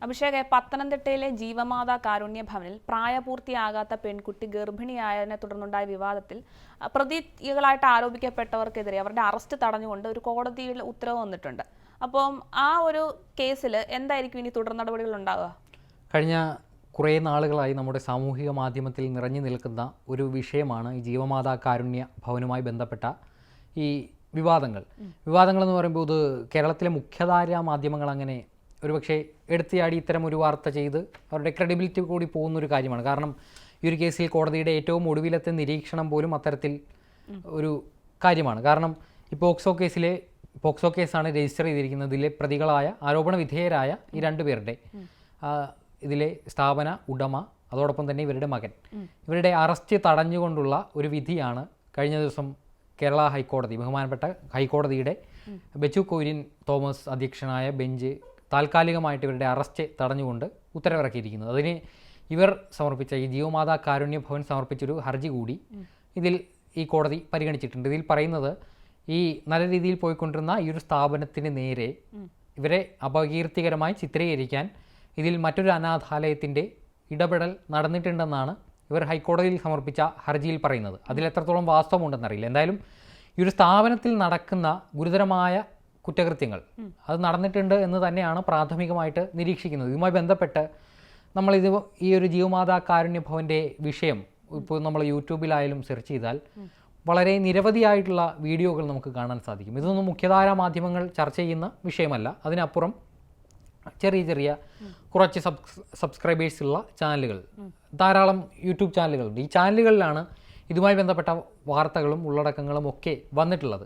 അഭിഷേക്, പത്തനംതിട്ടയിലെ ജീവമാതാ കാരുണ്യ ഭവനിൽ പ്രായപൂർത്തിയാകാത്ത പെൺകുട്ടി ഗർഭിണിയായതിനെ തുടർന്നുണ്ടായ വിവാദത്തിൽ പ്രതികളായിട്ട് ആരോപിക്കപ്പെട്ടവർക്കെതിരെ അവരുടെ അറസ്റ്റ് തടഞ്ഞുകൊണ്ട് ഒരു കോടതിയിൽ ഉത്തരവ് വന്നിട്ടുണ്ട്. അപ്പം ആ ഒരു കേസിൽ എന്തായിരിക്കും ഇനി തുടർ നടപടികൾ ഉണ്ടാവുക? കഴിഞ്ഞ കുറേ നാളുകളായി നമ്മുടെ സാമൂഹിക മാധ്യമത്തിൽ നിറഞ്ഞു നിൽക്കുന്ന ഒരു വിഷയമാണ് ഈ ജീവമാതാ കാരുണ്യ ഭവനുമായി ബന്ധപ്പെട്ട ഈ വിവാദങ്ങൾ എന്ന് പറയുമ്പോൾ ഇത് കേരളത്തിലെ മുഖ്യധാരാ മാധ്യമങ്ങൾ അങ്ങനെ ഒരുപക്ഷെ എടുത്തിയാടി ഇത്തരം ഒരു വാർത്ത ചെയ്ത് അവരുടെ ക്രെഡിബിലിറ്റി കൂടി പോകുന്നൊരു കാര്യമാണ്. കാരണം ഈ ഒരു കേസിൽ കോടതിയുടെ ഏറ്റവും ഒടുവിലത്തെ നിരീക്ഷണം പോലും അത്തരത്തിൽ ഒരു കാര്യമാണ്. കാരണം ഈ പോക്സോ കേസാണ് രജിസ്റ്റർ ചെയ്തിരിക്കുന്നത്. ഇതിലെ പ്രതികളായ ആരോപണ വിധേയരായ ഈ രണ്ടുപേരുടെ ഇതിലെ സ്ഥാപന ഉടമ അതോടൊപ്പം തന്നെ ഇവരുടെ മകൻ ഇവരുടെ അറസ്റ്റ് തടഞ്ഞുകൊണ്ടുള്ള ഒരു വിധിയാണ് കഴിഞ്ഞ ദിവസം കേരള ഹൈക്കോടതി, ബഹുമാനപ്പെട്ട ഹൈക്കോടതിയുടെ ബെച്ചു കൊയ്രിൻ തോമസ് അധ്യക്ഷനായ ബെഞ്ച് താൽക്കാലികമായിട്ട് ഇവരുടെ അറസ്റ്റ് തടഞ്ഞുകൊണ്ട് ഉത്തരവിറക്കിയിരിക്കുന്നത്. അതിന് ഇവർ സമർപ്പിച്ച ഈ ജീവമാതാ കാരുണ്യ ഭവൻ സമർപ്പിച്ചൊരു ഹർജി കൂടി ഇതിൽ ഈ കോടതി പരിഗണിച്ചിട്ടുണ്ട്. ഇതിൽ പറയുന്നത് ഈ നല്ല രീതിയിൽ പോയിക്കൊണ്ടിരുന്ന ഈ ഒരു സ്ഥാപനത്തിന് നേരെ ഇവരെ അപകീർത്തികരമായി ചിത്രീകരിക്കാൻ ഇതിൽ മറ്റൊരു അനാഥാലയത്തിൻ്റെ ഇടപെടൽ നടന്നിട്ടുണ്ടെന്നാണ് ഇവർ ഹൈക്കോടതിയിൽ സമർപ്പിച്ച ഹർജിയിൽ പറയുന്നത്. അതിൽ എത്രത്തോളം വാസ്തവമുണ്ടെന്നറിയില്ല. എന്തായാലും ഈ ഒരു സ്ഥാപനത്തിൽ നടക്കുന്ന ഗുരുതരമായ കുറ്റകൃത്യങ്ങൾ അത് നടന്നിട്ടുണ്ട് എന്ന് തന്നെയാണ് പ്രാഥമികമായിട്ട് നിരീക്ഷിക്കുന്നത്. ഇതുമായി ബന്ധപ്പെട്ട് ഈ ഒരു ജീവമാതാ കാരുണ്യ ഭവൻ്റെ വിഷയം ഇപ്പോൾ നമ്മൾ യൂട്യൂബിലായാലും സെർച്ച് ചെയ്താൽ വളരെ നിരവധിയായിട്ടുള്ള വീഡിയോകൾ നമുക്ക് കാണാൻ സാധിക്കും. ഇതൊന്നും മുഖ്യധാരാ മാധ്യമങ്ങൾ ചർച്ച ചെയ്യുന്ന വിഷയമല്ല. അതിനപ്പുറം ചെറിയ കുറച്ച് സബ്സ്ക്രൈബേഴ്സുള്ള ചാനലുകൾ, ധാരാളം യൂട്യൂബ് ചാനലുകളുണ്ട്. ഈ ചാനലുകളിലാണ് ഇതുമായി ബന്ധപ്പെട്ട വാർത്തകളും ഉള്ളടക്കങ്ങളും ഒക്കെ വന്നിട്ടുള്ളത്.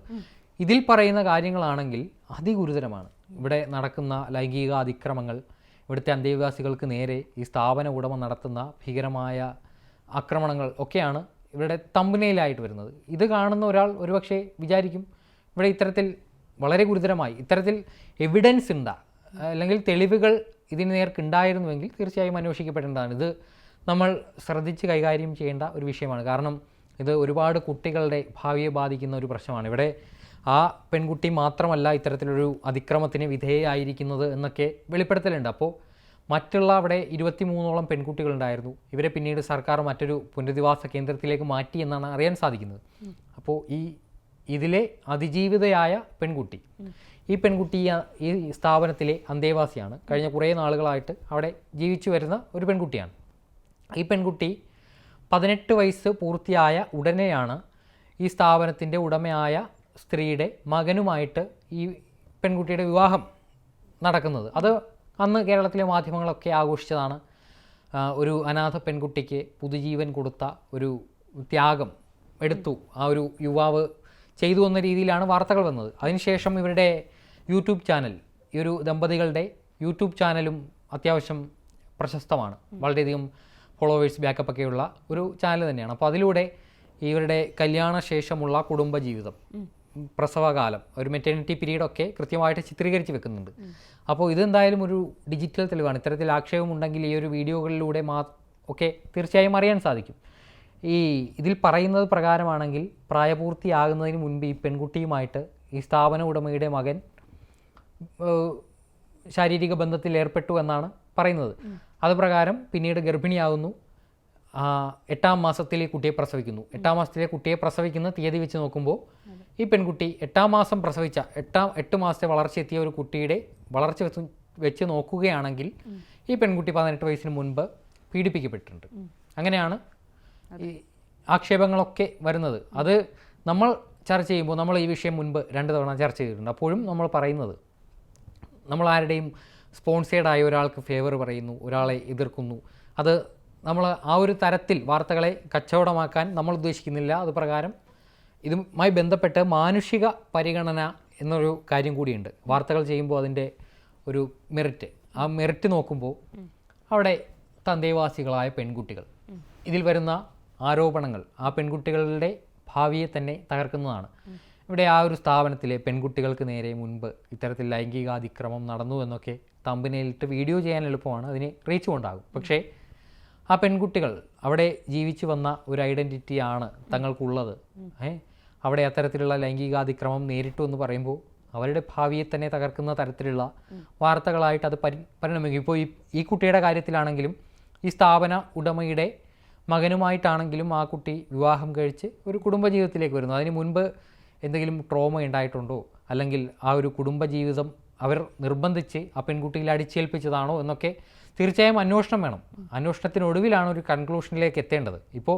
ഇതിൽ പറയുന്ന കാര്യങ്ങളാണെങ്കിൽ അതിഗുരുതരമാണ്. ഇവിടെ നടക്കുന്ന ലൈംഗിക അതിക്രമങ്ങൾ, ഇവിടുത്തെ അന്തേവാസികൾക്ക് നേരെ ഈ സ്ഥാപന ഉടമ നടത്തുന്ന ഭീകരമായ ആക്രമണങ്ങൾ ഒക്കെയാണ് ഇവിടെ തമ്പനയിലായിട്ട് വരുന്നത്. ഇത് കാണുന്ന ഒരാൾ ഒരുപക്ഷെ വിചാരിക്കും ഇവിടെ ഇത്തരത്തിൽ വളരെ ഗുരുതരമായി ഇത്തരത്തിൽ എവിഡൻസ് ഉണ്ടാ അല്ലെങ്കിൽ തെളിവുകൾ ഇതിന് നേർക്കുണ്ടായിരുന്നുവെങ്കിൽ തീർച്ചയായും അന്വേഷിക്കപ്പെടേണ്ടതാണ്. ഇത് നമ്മൾ ശ്രദ്ധിച്ച് കൈകാര്യം ചെയ്യേണ്ട ഒരു വിഷയമാണ്. കാരണം ഇത് ഒരുപാട് കുട്ടികളുടെ ഭാവിയെ ബാധിക്കുന്ന ഒരു പ്രശ്നമാണ്. ഇവിടെ ആ പെൺകുട്ടി മാത്രമല്ല ഇത്തരത്തിലൊരു അതിക്രമത്തിന് വിധേയമായിരിക്കുന്നത് എന്നൊക്കെ വെളിപ്പെടുത്തലുണ്ട്. അപ്പോൾ മറ്റുള്ള അവിടെ 23ഓളം പെൺകുട്ടികളുണ്ടായിരുന്നു. ഇവരെ പിന്നീട് സർക്കാർ മറ്റൊരു പുനരധിവാസ കേന്ദ്രത്തിലേക്ക് മാറ്റി എന്നാണ് അറിയാൻ സാധിക്കുന്നത്. അപ്പോൾ ഇതിലെ അതിജീവിതയായ പെൺകുട്ടി, ഈ പെൺകുട്ടി ഈ സ്ഥാപനത്തിലെ അന്തേവാസിയാണ്. കഴിഞ്ഞ കുറേ നാളുകളായിട്ട് അവിടെ ജീവിച്ചു വരുന്ന ഒരു പെൺകുട്ടിയാണ്. ഈ പെൺകുട്ടി 18 വയസ്സ് പൂർത്തിയായ ഉടനെയാണ് ഈ സ്ഥാപനത്തിൻ്റെ ഉടമയായ സ്ത്രീയുടെ മകനുമായിട്ട് ഈ പെൺകുട്ടിയുടെ വിവാഹം നടക്കുന്നത്. അത് അന്ന് കേരളത്തിലെ മാധ്യമങ്ങളൊക്കെ ആഘോഷിച്ചതാണ്. ഒരു അനാഥ പെൺകുട്ടിക്ക് പുതുജീവൻ കൊടുത്ത ഒരു ത്യാഗം എടുത്തു ആ ഒരു യുവാവ് ചെയ്തു എന്ന രീതിയിലാണ് വാർത്തകൾ വന്നത്. അതിനുശേഷം ഇവരുടെ യൂട്യൂബ് ചാനൽ, ഈ ഒരു ദമ്പതികളുടെ യൂട്യൂബ് ചാനലും അത്യാവശ്യം പ്രശസ്തമാണ്. വളരെയധികം ഫോളോവേഴ്സ് ബാക്കപ്പൊക്കെയുള്ള ഒരു ചാനൽ തന്നെയാണ്. അപ്പോൾ അതിലൂടെ ഇവരുടെ കല്യാണശേഷമുള്ള കുടുംബജീവിതം, പ്രസവകാലം, ഒരു മെറ്റേണിറ്റി പീരീഡൊക്കെ കൃത്യമായിട്ട് ചിത്രീകരിച്ച് വെക്കുന്നുണ്ട്. അപ്പോൾ ഇതെന്തായാലും ഒരു ഡിജിറ്റൽ തെളിവാണ്. ഇത്തരത്തിൽ ആക്ഷേപമുണ്ടെങ്കിൽ ഈ ഒരു വീഡിയോകളിലൂടെ ഒക്കെ തീർച്ചയായും അറിയാൻ സാധിക്കും. ഇതിൽ പറയുന്നത് പ്രകാരമാണെങ്കിൽ പ്രായപൂർത്തിയാകുന്നതിന് മുൻപ് ഈ പെൺകുട്ടിയുമായിട്ട് ഈ സ്ഥാപന ഉടമയുടെ മകൻ ശാരീരിക ബന്ധത്തിൽ ഏർപ്പെട്ടു എന്നാണ് പറയുന്നത്. അതുപ്രകാരം പിന്നീട് ഗർഭിണിയാകുന്നു. 8ാം മാസത്തിലെ കുട്ടിയെ പ്രസവിക്കുന്നു. 8ാം മാസത്തിലെ കുട്ടിയെ പ്രസവിക്കുന്ന തീയതി വെച്ച് നോക്കുമ്പോൾ ഈ പെൺകുട്ടി 8ാം മാസം പ്രസവിച്ച 8 മാസത്തെ വളർച്ചയെത്തിയ ഒരു കുട്ടിയുടെ വളർച്ച വെച്ച് നോക്കുകയാണെങ്കിൽ ഈ പെൺകുട്ടി 18 വയസ്സിന് മുൻപ് പീഡിപ്പിക്കപ്പെട്ടിട്ടുണ്ട്. അങ്ങനെയാണ് ഈ ആക്ഷേപങ്ങളൊക്കെ വരുന്നത്. അത് നമ്മൾ ചർച്ച ചെയ്യുമ്പോൾ നമ്മൾ ഈ വിഷയം മുൻപ് 2 തവണ ചർച്ച ചെയ്തിട്ടുണ്ട്. അപ്പോഴും നമ്മൾ പറയുന്നത് നമ്മൾ ആരുടെയും സ്പോൺസേഡായ ഒരാൾക്ക് ഫേവർ പറയുന്നു, ഒരാളെ എതിർക്കുന്നു. അത് നമ്മൾ ആ ഒരു തരത്തിൽ വാർത്തകളെ കച്ചവടമാക്കാൻ നമ്മൾ ഉദ്ദേശിക്കുന്നില്ല. അതുപ്രകാരം ഇതുമായി ബന്ധപ്പെട്ട് മാനുഷിക പരിഗണന എന്നൊരു കാര്യം കൂടിയുണ്ട്. വാർത്തകൾ ചെയ്യുമ്പോൾ അതിൻ്റെ ഒരു ആ മെറിറ്റ് നോക്കുമ്പോൾ അവിടെ അന്തേവാസികളായ പെൺകുട്ടികൾ, ഇതിൽ വരുന്ന ആരോപണങ്ങൾ ആ പെൺകുട്ടികളുടെ ഭാവിയെ തന്നെ തകർക്കുന്നതാണ്. ഇവിടെ ആ ഒരു സ്ഥാപനത്തിലെ പെൺകുട്ടികൾക്ക് നേരെ മുൻപ് ഇത്തരത്തിൽ ലൈംഗികാതിക്രമം നടന്നു എന്നൊക്കെ തമ്പനയിലിട്ട് വീഡിയോ ചെയ്യാൻ എളുപ്പമാണ്, അതിന് റീച്ചും ഉണ്ടാകും. പക്ഷേ ആ പെൺകുട്ടികൾ അവിടെ ജീവിച്ചു വന്ന ഒരു ഐഡൻറ്റിറ്റിയാണ് തങ്ങൾക്കുള്ളത്. അവിടെ അത്തരത്തിലുള്ള ലൈംഗികാതിക്രമം നേരിട്ടു എന്ന് പറയുമ്പോൾ അവരുടെ ഭാവിയെ തന്നെ തകർക്കുന്ന തരത്തിലുള്ള വാർത്തകളായിട്ട് അത് പരിണമിക്കും. ഇപ്പോൾ ഈ കുട്ടിയുടെ കാര്യത്തിലാണെങ്കിലും ഈ സ്ഥാപന ഉടമയുടെ മകനുമായിട്ടാണെങ്കിലും ആ കുട്ടി വിവാഹം കഴിച്ച് ഒരു കുടുംബജീവിതത്തിലേക്ക് വരുന്നു. അതിന് മുൻപ് എന്തെങ്കിലും ട്രോമ ഉണ്ടായിട്ടുണ്ടോ, അല്ലെങ്കിൽ ആ ഒരു കുടുംബജീവിതം അവർ നിർബന്ധിച്ച് ആ പെൺകുട്ടിയിൽ അടിച്ചേൽപ്പിച്ചതാണോ എന്നൊക്കെ തീർച്ചയായും അന്വേഷണം വേണം. അന്വേഷണത്തിനൊടുവിലാണ് ഒരു കൺക്ലൂഷനിലേക്ക് എത്തേണ്ടത്. ഇപ്പോൾ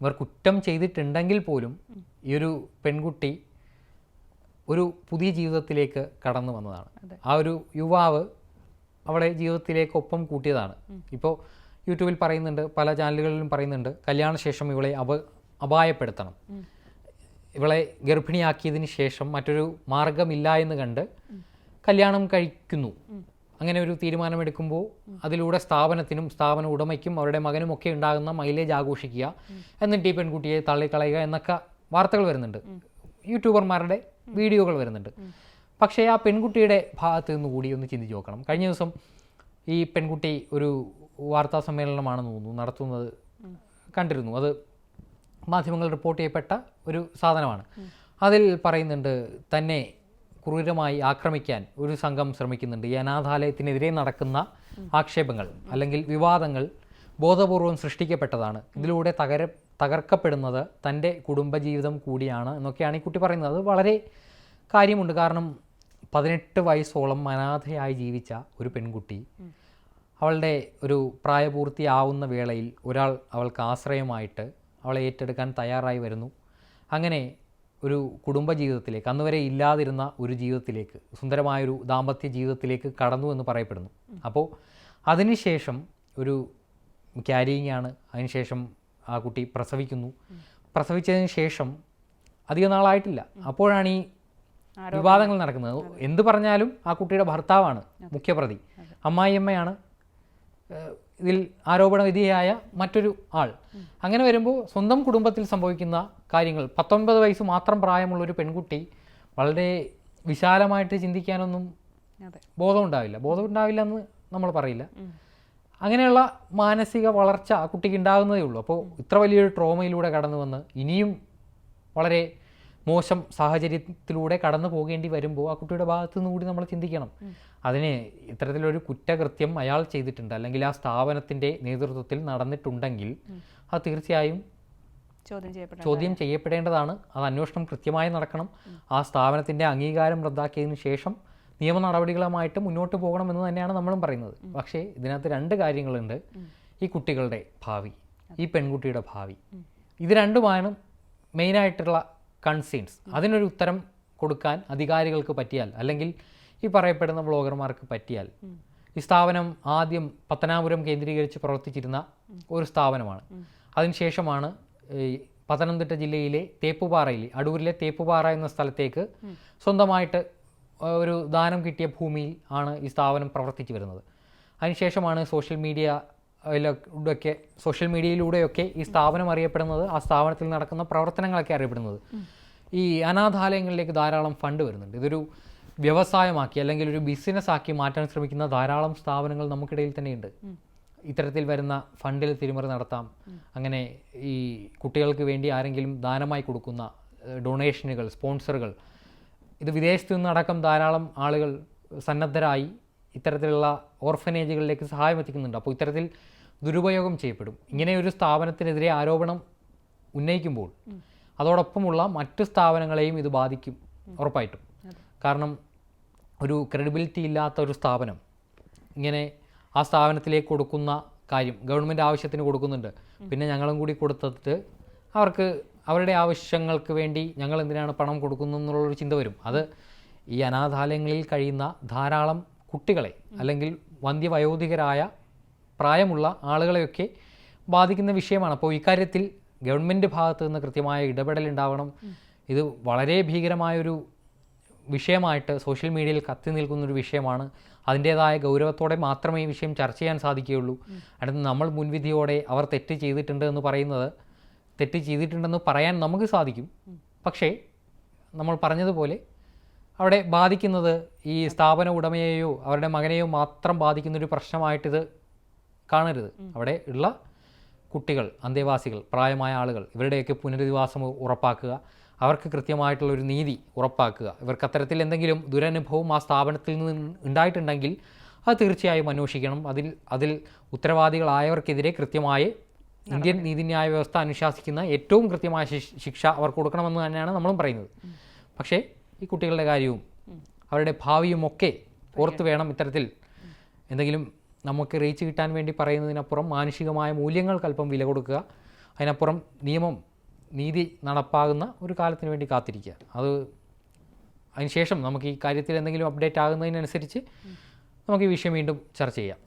ഇവർ കുറ്റം ചെയ്തിട്ടുണ്ടെങ്കിൽ പോലും ഈ ഒരു പെൺകുട്ടി ഒരു പുതിയ ജീവിതത്തിലേക്ക് കടന്നു വന്നതാണ്. ആ ഒരു യുവാവ് അവളെ ജീവിതത്തിലേക്ക് ഒപ്പം കൂട്ടിയതാണ്. ഇപ്പോൾ യൂട്യൂബിൽ പറയുന്നുണ്ട്, പല ചാനലുകളിലും പറയുന്നുണ്ട്, കല്യാണശേഷം ഇവളെ അപായപ്പെടുത്തണം, ഇവളെ ഗർഭിണിയാക്കിയതിന് ശേഷം മറ്റൊരു മാർഗമില്ല എന്ന് കണ്ട് കല്യാണം കഴിക്കുന്നു. അങ്ങനെ ഒരു തീരുമാനമെടുക്കുമ്പോൾ അതിലൂടെ സ്ഥാപനത്തിനും സ്ഥാപന ഉടമയ്ക്കും അവരുടെ മകനുമൊക്കെ ഉണ്ടാകുന്ന മൈലേജ് ആഘോഷിക്കുക, എന്നിട്ട് ഈ പെൺകുട്ടിയെ തള്ളിക്കളയുക എന്നൊക്കെ വാർത്തകൾ വരുന്നുണ്ട്, യൂട്യൂബർമാരുടെ വീഡിയോകൾ വരുന്നുണ്ട്. പക്ഷേ ആ പെൺകുട്ടിയുടെ ഭാഗത്ത് നിന്ന് കൂടി ഒന്ന് ചിന്തിച്ച് നോക്കണം. കഴിഞ്ഞ ദിവസം ഈ പെൺകുട്ടി ഒരു വാർത്താ സമ്മേളനമാണെന്ന് തോന്നുന്നു നടത്തുന്നത് കണ്ടിരുന്നു. അത് മാധ്യമങ്ങൾ റിപ്പോർട്ട് ചെയ്യപ്പെട്ട ഒരു സാധനമാണ്. അതിൽ പറയുന്നുണ്ട്, തന്നെ ക്രൂരമായി ആക്രമിക്കാൻ ഒരു സംഘം ശ്രമിക്കുന്നുണ്ട്. ഈ അനാഥാലയത്തിനെതിരെ നടക്കുന്ന ആക്ഷേപങ്ങൾ അല്ലെങ്കിൽ വിവാദങ്ങൾ ബോധപൂർവം സൃഷ്ടിക്കപ്പെട്ടതാണ്. ഇതിലൂടെ തകർക്കപ്പെടുന്നത് തൻ്റെ കുടുംബജീവിതം കൂടിയാണ് എന്നൊക്കെയാണ് ഈ കുട്ടി പറയുന്നത്. അത് വളരെ കാര്യമുണ്ട്. കാരണം 18 വയസ്സോളം അനാഥയായി ജീവിച്ച ഒരു പെൺകുട്ടി അവളുടെ ഒരു പ്രായപൂർത്തിയാവുന്ന വേളയിൽ ഒരാൾ അവൾക്ക് ആശ്രയമായിട്ട് അവളെ ഏറ്റെടുക്കാൻ തയ്യാറായി വരുന്നു. അങ്ങനെ ഒരു കുടുംബജീവിതത്തിലേക്ക്, അന്നുവരെ ഇല്ലാതിരുന്ന ഒരു ജീവിതത്തിലേക്ക്, സുന്ദരമായൊരു ദാമ്പത്യ ജീവിതത്തിലേക്ക് കടന്നു എന്ന് പറയപ്പെടുന്നു. അപ്പോൾ അതിനുശേഷം ഒരു ക്യാരിയിങ് ആണ്. അതിനുശേഷം ആ കുട്ടി പ്രസവിക്കുന്നു. പ്രസവിച്ചതിന് ശേഷം അധിക നാളായിട്ടില്ല, അപ്പോഴാണ് ഈ വിവാദങ്ങൾ നടക്കുന്നത്. എന്ത് പറഞ്ഞാലും ആ കുട്ടിയുടെ ഭർത്താവാണ് മുഖ്യപ്രതി, അമ്മായിയമ്മയാണ് ഇതിൽ ആരോപണ വിധേയയായ മറ്റൊരു ആൾ. അങ്ങനെ വരുമ്പോൾ സ്വന്തം കുടുംബത്തിൽ സംഭവിക്കുന്ന കാര്യങ്ങൾ, 19 വയസ്സ് മാത്രം പ്രായമുള്ള ഒരു പെൺകുട്ടി വളരെ വിശാലമായിട്ട് ചിന്തിക്കാനൊന്നും ബോധമുണ്ടാവില്ല എന്ന് നമ്മൾ പറയില്ല. അങ്ങനെയുള്ള മാനസിക വളർച്ച ആ കുട്ടിക്ക് ഉണ്ടാകുന്നതേ ഉള്ളൂ. അപ്പോൾ ഇത്ര വലിയൊരു ട്രോമയിലൂടെ കടന്നു വന്ന് ഇനിയും വളരെ മോശം സാഹചര്യത്തിലൂടെ കടന്നു പോകേണ്ടി വരുമ്പോൾ ആ കുട്ടിയുടെ ഭാഗത്തു നിന്ന് കൂടി നമ്മൾ ചിന്തിക്കണം. അതിന് ഇത്തരത്തിലൊരു കുറ്റകൃത്യം അയാൾ ചെയ്തിട്ടുണ്ട്, അല്ലെങ്കിൽ ആ സ്ഥാപനത്തിൻ്റെ നേതൃത്വത്തിൽ നടന്നിട്ടുണ്ടെങ്കിൽ അത് തീർച്ചയായും ചോദ്യം ചെയ്യപ്പെടേണ്ടതാണ്. അത് അന്വേഷണം കൃത്യമായി നടക്കണം. ആ സ്ഥാപനത്തിൻ്റെ അംഗീകാരം റദ്ദാക്കിയതിനു ശേഷം നിയമ നടപടികളുമായിട്ട് മുന്നോട്ട് പോകണമെന്ന് തന്നെയാണ് നമ്മളും പറയുന്നത്. പക്ഷേ ഇതിനകത്ത് 2 കാര്യങ്ങളുണ്ട്. ഈ കുട്ടികളുടെ ഭാവി, ഈ പെൺകുട്ടിയുടെ ഭാവി, ഇത് രണ്ടുമാണ് മെയിനായിട്ടുള്ള കൺസേൺസ്. അതിനൊരു ഉത്തരം കൊടുക്കാൻ അധികാരികൾക്ക് പറ്റിയാൽ, അല്ലെങ്കിൽ ഈ പറയപ്പെടുന്ന ബ്ലോഗർമാർക്ക് പറ്റിയാൽ. ഈ സ്ഥാപനം ആദ്യം പത്തനാപുരം കേന്ദ്രീകരിച്ച് പ്രവർത്തിച്ചിരുന്ന ഒരു സ്ഥാപനമാണ്. അതിനുശേഷമാണ് പത്തനംതിട്ട ജില്ലയിലെ തേപ്പുപാറയിൽ, അടൂരിലെ തേപ്പുപാറ എന്ന സ്ഥലത്തേക്ക് സ്വന്തമായിട്ട് ഒരു ദാനം കിട്ടിയ ഭൂമിയിൽ ആണ് ഈ സ്ഥാപനം പ്രവർത്തിച്ചു വരുന്നത്. അതിനുശേഷമാണ് സോഷ്യൽ മീഡിയയിലൂടെയൊക്കെ ഈ സ്ഥാപനം അറിയപ്പെടുന്നത്, ആ സ്ഥാപനത്തിൽ നടക്കുന്ന പ്രവർത്തനങ്ങളൊക്കെ അറിയപ്പെടുന്നത്. ഈ അനാഥാലയങ്ങളിലേക്ക് ധാരാളം ഫണ്ട് വരുന്നുണ്ട്. ഇതൊരു വ്യവസായമാക്കി അല്ലെങ്കിൽ ഒരു ബിസിനസ് ആക്കി മാറ്റാൻ ശ്രമിക്കുന്ന ധാരാളം സ്ഥാപനങ്ങൾ നമുക്കിടയിൽ തന്നെയുണ്ട്. ഇത്തരത്തിൽ വരുന്ന ഫണ്ടിൽ തിരിമറി നടത്താം. അങ്ങനെ ഈ കുട്ടികൾക്ക് വേണ്ടി ആരെങ്കിലും ദാനമായി കൊടുക്കുന്ന ഡൊണേഷനുകൾ, സ്പോൺസറുകൾ, ഇത് വിദേശത്തു നിന്നടക്കം ധാരാളം ആളുകൾ സന്നദ്ധരായി ഇത്തരത്തിലുള്ള ഓർഫനേജുകളിലേക്ക് സഹായം എത്തിക്കുന്നുണ്ട്. അപ്പോൾ ഇത്തരത്തിൽ ദുരുപയോഗം ചെയ്യപ്പെടും. ഇങ്ങനെ ഒരു സ്ഥാപനത്തിനെതിരെ ആരോപണം ഉന്നയിക്കുമ്പോൾ അതോടൊപ്പമുള്ള മറ്റു സ്ഥാപനങ്ങളെയും ഇത് ബാധിക്കും ഉറപ്പായിട്ടും. കാരണം ഒരു ക്രെഡിബിലിറ്റി ഇല്ലാത്ത ഒരു സ്ഥാപനം ഇങ്ങനെ ആ സ്ഥാപനത്തിലേക്ക് കൊടുക്കുന്ന കാര്യം ഗവൺമെൻറ് ആവശ്യത്തിന് കൊടുക്കുന്നുണ്ട്, പിന്നെ ഞങ്ങളും കൂടി കൊടുത്തിട്ട് അവർക്ക് അവരുടെ ആവശ്യങ്ങൾക്ക് വേണ്ടി ഞങ്ങൾ എന്തിനാണ് പണം കൊടുക്കുന്നു എന്നുള്ളൊരു ചിന്ത വരും. അത് ഈ അനാഥാലയങ്ങളിൽ കഴിയുന്ന ധാരാളം കുട്ടികളെ അല്ലെങ്കിൽ വന്ധ്യവയോധികരായ പ്രായമുള്ള ആളുകളെയൊക്കെ ബാധിക്കുന്ന വിഷയമാണ്. അപ്പോൾ ഇക്കാര്യത്തിൽ ഗവൺമെൻറ് ഭാഗത്തു നിന്ന് കൃത്യമായ ഇടപെടലുണ്ടാവണം. ഇത് വളരെ ഭീകരമായൊരു വിഷയമായിട്ട് സോഷ്യൽ മീഡിയയിൽ കത്തി നിൽക്കുന്നൊരു വിഷയമാണ്. അതിൻ്റേതായ ഗൗരവത്തോടെ മാത്രമേ ഈ വിഷയം ചർച്ച ചെയ്യാൻ സാധിക്കുകയുള്ളൂ. അടുത്ത് നമ്മൾ മുൻവിധിയോടെ അവർ തെറ്റ് ചെയ്തിട്ടുണ്ടെന്ന് പറയാൻ നമുക്ക് സാധിക്കും. പക്ഷേ നമ്മൾ പറഞ്ഞതുപോലെ അവിടെ ബാധിക്കുന്നത് ഈ സ്ഥാപന ഉടമയെയോ അവരുടെ മകനെയോ മാത്രം ബാധിക്കുന്നൊരു പ്രശ്നമായിട്ടിത് കാണരുത്. അവിടെ ഉള്ള കുട്ടികൾ, അന്തേവാസികൾ, പ്രായമായ ആളുകൾ, ഇവരുടെയൊക്കെ പുനരധിവാസം ഉറപ്പാക്കുക. അവർക്ക് കൃത്യമായിട്ടുള്ളൊരു നീതി ഉറപ്പാക്കുക. ഇവർക്ക് അത്തരത്തിൽ എന്തെങ്കിലും ദുരനുഭവം ആ സ്ഥാപനത്തിൽ നിന്ന് ഉണ്ടായിട്ടുണ്ടെങ്കിൽ അത് തീർച്ചയായും അന്വേഷിക്കണം. അതിൽ ഉത്തരവാദികളായവർക്കെതിരെ കൃത്യമായി ഇന്ത്യൻ നീതിന്യായ വ്യവസ്ഥ അനുശാസിക്കുന്ന ഏറ്റവും കൃത്യമായ ശിക്ഷ അവർക്ക് കൊടുക്കണമെന്ന് തന്നെയാണ് നമ്മളും പറയുന്നത്. പക്ഷേ ഈ കുട്ടികളുടെ കാര്യവും അവരുടെ ഭാവിയും ഒക്കെ ഓർത്ത് വേണം ഇത്തരത്തിൽ എന്തെങ്കിലും നമുക്ക് റീച്ച് കിട്ടാൻ വേണ്ടി പറയുന്നതിനപ്പുറം മാനുഷികമായ മൂല്യങ്ങൾക്ക് അല്പം വില കൊടുക്കുക. അതിനപ്പുറം നീതി നടപ്പാകുന്ന ഒരു കാലത്തിന് വേണ്ടി കാത്തിരിക്കുക. അതിനുശേഷം നമുക്ക് ഈ കാര്യത്തിൽ എന്തെങ്കിലും അപ്ഡേറ്റ് ആകുന്നതിനനുസരിച്ച് നമുക്ക് ഈ വിഷയം വീണ്ടും ചർച്ച ചെയ്യാം.